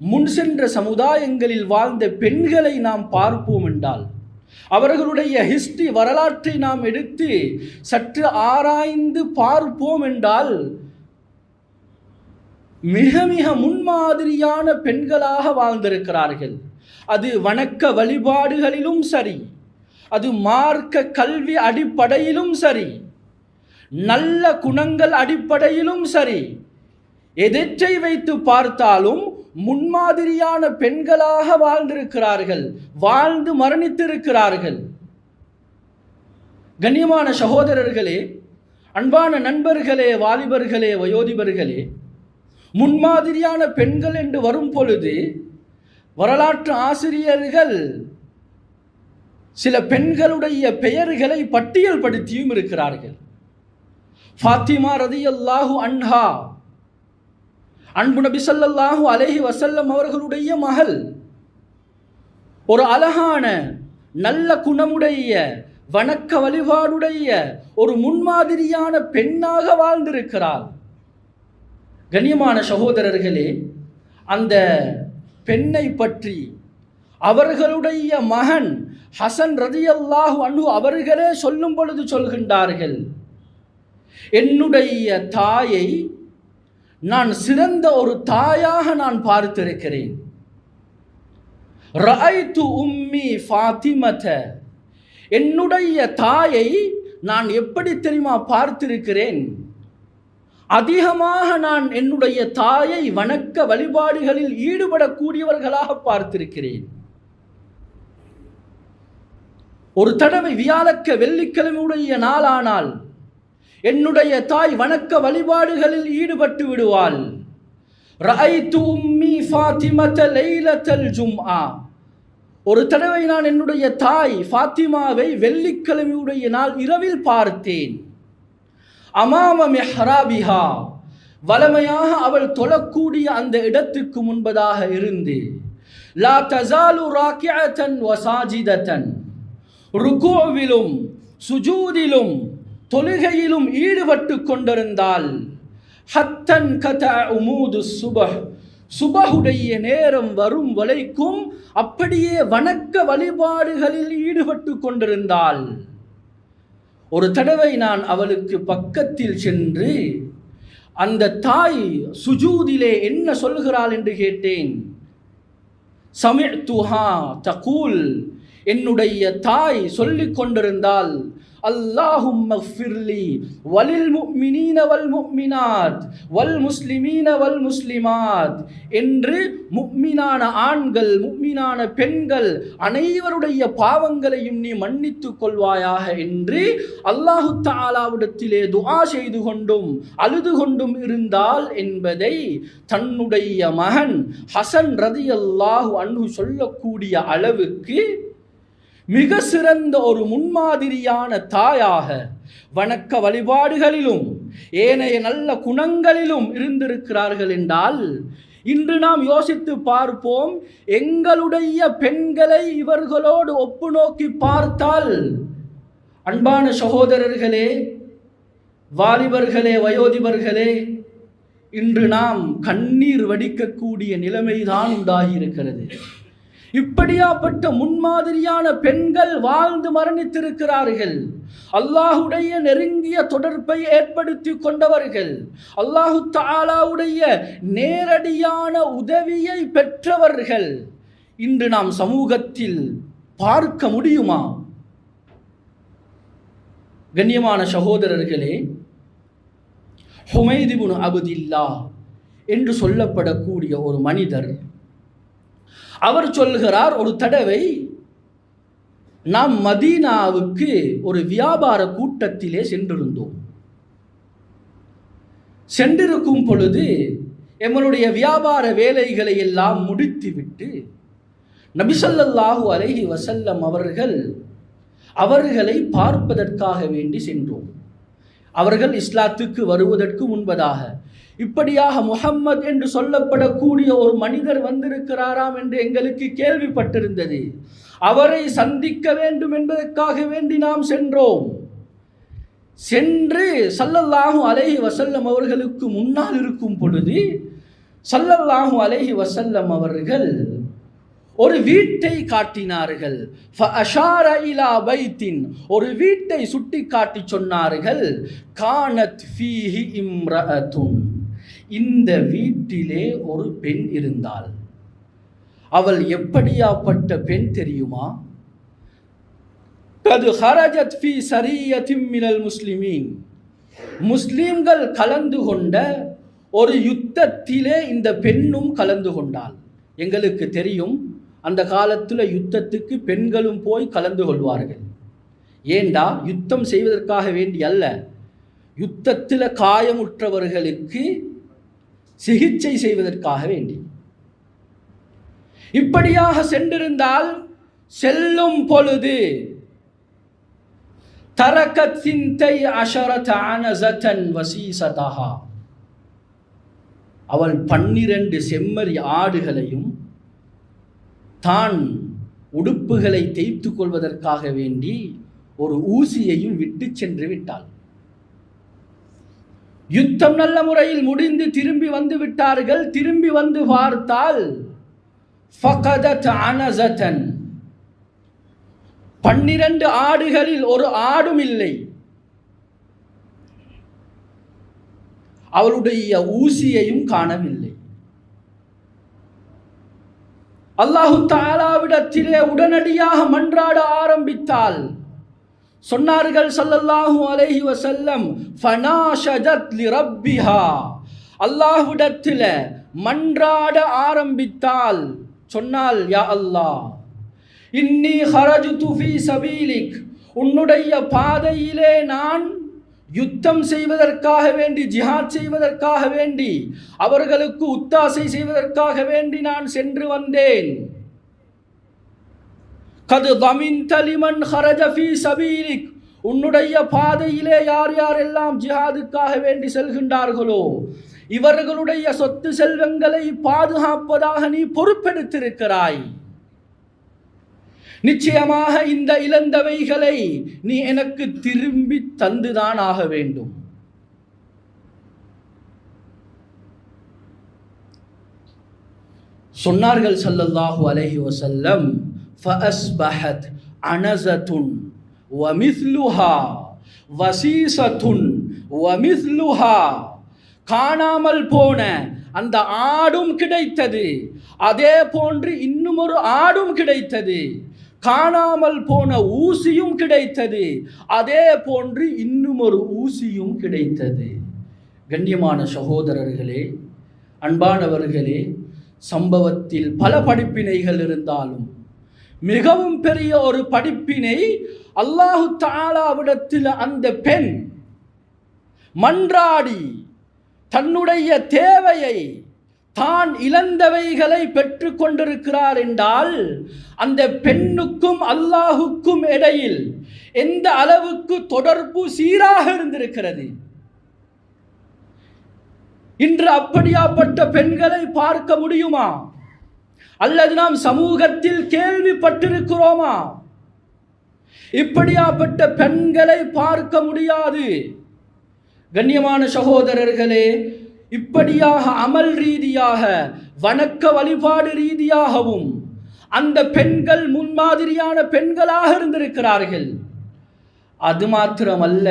முன் சென்ற சமுதாயங்களில் வாழ்ந்த பெண்களை நாம் பார்ப்போம் என்றால், அவர்களுடைய ஹிஸ்டரி வரலாற்றை நாம் எடுத்து சற்று ஆராய்ந்து பார்ப்போம் என்றால், மிக மிக முன்மாதிரியான பெண்களாக வாழ்ந்திருக்கிறார்கள். அது வணக்க வழிபாடுகளிலும் சரி, அது மார்க்க கல்வி அடிப்படையிலும் சரி, நல்ல குணங்கள் அடிப்படையிலும் சரி, எதை வைத்து பார்த்தாலும் முன்மாதிரியான பெண்களாக வாழ்ந்திருக்கிறார்கள், வாழ்ந்து மரணித்திருக்கிறார்கள். கண்ணியமான சகோதரர்களே, அன்பான நண்பர்களே, வாலிபர்களே, வயோதிபர்களே, முன்மாதிரியான பெண்கள் என்று வரும் பொழுது வரலாற்று ஆசிரியர்கள் சில பெண்களுடைய பெயர்களை பட்டியல் படுத்தியும் இருக்கிறார்கள். ஃபாத்திமா ரலியல்லாஹு அன்ஹா, அன்பு நபி ஸல்லல்லாஹு அலைஹி வஸல்லம் அவர்களுடைய மகள், ஒரு அழகான நல்ல குணமுடைய வணக்க வழிபாடுடைய ஒரு முன்மாதிரியான பெண்ணாக வாழ்ந்திருக்கிறார். கண்ணியமான சகோதரர்களே, அந்த பெண்ணை பற்றி அவர்களுடைய மகன் ஹசன் ரலியல்லாஹு அன்ஹு அவர்களே சொல்லும் பொழுது சொல்கின்றார்கள், என்னுடைய தாயை நான் சிறந்த ஒரு தாயாக நான் பார்த்திருக்கிறேன். ரஅய்து உம்மி ஃபாத்திமத, என்னுடைய தாயை நான் எப்படி தெரியுமா பார்த்திருக்கிறேன்? அதிகமாக நான் என்னுடைய தாயை வணக்க வழிபாடுகளில் ஈடுபடக்கூடியவர்களாக பார்த்திருக்கிறேன். ஒரு தடவை வியாழக்க வெள்ளிக்கிழமையுடைய நாளானால் என்னுடைய தாய் வணக்க வழிபாடுகளில் ஈடுபட்டு விடுவாள். ரஅய்து உம்மி ஃபாத்திமத லைலத்தல் ஜும்ஆ, ஒரு தடவை நான் என்னுடைய தாய் ஃபாத்திமாவை வெள்ளிக்கிழமையுடைய நாள் இரவில் பார்த்தேன். அமாம மிஹ்ராபிஹா, வலமையாக அவள் தொழக்கூடிய அந்த இடத்துக்கு முன்பதாக இருந்து, லா தஸாலு ராக்கிஅத்தன் வ சாஜிதத்தன், ருகூவிலும் சுஜூதிலும் தொழுகையிலும் ஈடுபட்டு கொண்டிருந்தால், ஹத்தன் கத உமூது சுபஹ், சுபஹுடைய நேரம் வரும் வரைக்கும் அப்படியே வணக்க வழிபாடுகளில் ஈடுபட்டு கொண்டிருந்தாள். ஒரு தடவை நான் அவளுக்கு பக்கத்தில் சென்று அந்த தாய் சுஜூதிலே என்ன சொல்கிறாள் என்று கேட்டேன். சமிஅ்துஹா தகூல், என்னுடைய தாய் சொல்லிக் கொண்டிருந்தால், அல்லாஹும்ம ஃபிர்லி வலில் முஃமினீன வல் முஃமினாத் வல் முஸ்லிமீன வல் முஸ்லிமாத் என்று முஃமினான ஆண்கள் முஃமினான பெண்கள் அனைவருடைய பாவங்களையும் நீ மன்னித்துக் கொள்வாயாக என்று அல்லாஹு தஆலாவிடத்திலே துஆ செய்து கொண்டும் அழுது கொண்டும் இருந்தால் என்பதை தன்னுடைய மகன் ஹசன் ரலியல்லாஹு அன்ஹு சொல்லக்கூடிய அளவுக்கு மிக சிறந்த ஒரு முன்மாதிரியான தாயாக வணக்க வழிபாடுகளிலும் ஏனைய நல்ல குணங்களிலும் இருந்திருக்கிறார்கள் என்றால், இன்று நாம் யோசித்து பார்ப்போம், எங்களுடைய பெண்களை இவர்களோடு ஒப்பு நோக்கி பார்த்தால், அன்பான சகோதரர்களே, வாலிபர்களே, வயோதிபர்களே, இன்று நாம் கண்ணீர் வடிக்கக்கூடிய நிலைமைதான் உண்டாகி இருக்கிறது. இப்படியாப்பட்ட முன்மாதிரியான பெண்கள் வாழ்ந்து மரணித்திருக்கிறார்கள். அல்லாஹுடைய நெருங்கிய தொடர்பை ஏற்படுத்தி கொண்டவர்கள், அல்லாஹு தஆலாவுடைய நேரடியான உதவியை பெற்றவர்கள் இன்று நாம் சமூகத்தில் பார்க்க முடியுமா? கண்ணியமான சகோதரர்களே, ஹுமைத் இப்னு அப்துல்லாஹ் என்று சொல்லப்படக்கூடிய ஒரு மனிதர், அவர் சொல்கிறார், ஒரு தடவை நாம் மதீனாவுக்கு ஒரு வியாபார கூட்டத்திலே சென்றிருந்தோம். சென்றிருக்கும் பொழுது எங்களுடைய வியாபார வேலைகளை எல்லாம் முடித்துவிட்டு நபி ஸல்லல்லாஹு அலைஹி வஸல்லம் அவர்களை பார்ப்பதற்காக வேண்டி சென்றோம். அவர்கள் இஸ்லாத்துக்கு வருவதற்கு முன்பதாக இப்படியாக முஹம்மது என்று சொல்லப்படக்கூடிய ஒரு மனிதர் வந்திருக்கிறாராம் என்று எங்களுக்கு கேள்விப்பட்டிருந்தது. அவரை சந்திக்க வேண்டும் என்பதற்காக வேண்டி நாம் சென்றோம். சென்று ஸல்லல்லாஹு அலைஹி வஸல்லம் அவர்களுக்கு முன்னால் இருக்கும் பொழுது ஸல்லல்லாஹு அலைஹி வஸல்லம் அவர்கள் ஒரு வீட்டை காட்டினார்கள். ஃபஅஷார இலா பைத்தின், ஒரு வீட்டை சுட்டி காட்டி சொன்னார்கள். கானத் ஃபீஹி இம்ரஅத்துன், இந்த வீட்டிலே ஒரு பெண் இருந்தாள். அவள் எப்படியாப்பட்ட பெண் தெரியுமா? கது ஹரஜத் ஃபீ ஸரியத்தின் மினல் முஸ்லிமீன், முஸ்லிம்கள் கலந்து கொண்ட ஒரு யுத்தத்திலே இந்த பெண்ணும் கலந்து கொண்டாள். எங்களுக்கு தெரியும், அந்த காலத்தில் யுத்தத்துக்கு பெண்களும் போய் கலந்து கொள்வார்கள். ஏண்டா, யுத்தம் செய்வதற்காக வேண்டி அல்ல, யுத்தத்தில் காயமுற்றவர்களுக்கு சிகிச்சை செய்வதற்காக வேண்டி. இப்படியாக சென்றிருந்தால் செல்லும் பொழுது தரக்கத் சிந்தை அஷரத அனஸதன் வசீசதஹா, அவள் 12 செம்மறி ஆடுகளையும் தான் உடுப்புகளை தேய்த்து கொள்வதற்காக வேண்டி ஒரு ஊசியையும் விட்டு சென்று விட்டாள். யுத்தம் நல்ல முறையில் முடிந்து திரும்பி வந்து விட்டார்கள். திரும்பி வந்து பார்த்தால் ஃபகதத் அனஸதன், 12 ஆடுகளில் ஒரு ஆடும் இல்லை. அவளுடைய ஊசியையும் காணவில்லை. அல்லாஹு தஆலாவிடத்திலே உடனடியாக மன்றாட ஆரம்பித்தாள். சொன்னார்கள் ஸல்லல்லாஹு அலைஹி வஸல்லம், ஃபனாஷஜத் லிரப்பிஹா, அல்லாஹ்விடத்திலே மன்றாட ஆரம்பித்தாள். சொன்னால், யா அல்லாஹ், இன்னி ஹரஜ்து ஃபீ சபீலிக், உன்னுடைய பாதையிலே நான் யுத்தம் செய்வதற்காக வேண்டி, ஜிஹாத் செய்வதற்காக வேண்டி, அவர்களுக்கு உத்தாசை செய்வதற்காக வேண்டி நான் சென்று வந்தேன். கது தமின்த லிமன் ஹரஜ ஃபீ சபீலிக், உன்னுடைய பாதையிலே யார் யாரெல்லாம் ஜிஹாதுக்காக வேண்டி செல்கின்றார்களோ இவர்களுடைய சொத்து செல்வங்களை பாதுகாப்பதாக நீ பொறுப்பெடுத்திருக்கிறாய். நிச்சயமாக இந்த இழந்தவைகளை நீ எனக்கு திரும்பி தந்துதான் ஆக வேண்டும். சொன்னார்கள் ஸல்லல்லாஹு அலைஹி வஸல்லம், ஃபஅஸ்பஹத் அனஸத்துன் வமிஸ்லுஹா வசீஸத்துன் வமிஸ்லுஹா, காணாமல் போன அந்த ஆடும் கிடைத்தது, அதே போன்று இன்னும் ஒரு ஆடும் கிடைத்தது. காணாமல் போன ஊசியும் கிடைத்தது, அதே போன்று இன்னும் ஒரு ஊசியும் கிடைத்தது. கண்ணியமான சகோதரர்களே, அன்பானவர்களே, சம்பவத்தில் பல படிப்பினைகள் இருந்தாலும் மிகவும் பெரிய ஒரு படிப்பினை, அல்லாஹு தஆலாவிடத்தில் அந்த பெண் மன்றாடி தன்னுடைய தேவையை, தான் இழந்தவைகளை பெற்று கொண்டிருக்கிறார் என்றால் அந்த பெண்ணுக்கும் அல்லாஹுக்கும் இடையில் எந்த அளவுக்கு தொடர்பு சீராக இருந்திருக்கிறது. இன்று அப்படியாப்பட்ட பெண்களை பார்க்க முடியுமா? அல்லது நாம் சமூகத்தில் கேள்விப்பட்டிருக்கிறோமா? இப்படியாப்பட்ட பெண்களை பார்க்க முடியாது. கண்ணியமான சகோதரர்களே, இப்படியாக அமல் ரீதியாக, வணக்க வழிபாடு ரீதியாகவும் அந்த பெண்கள் முன்மாதிரியான பெண்களாக இருந்திருக்கிறார்கள். அது மாத்திரமல்ல,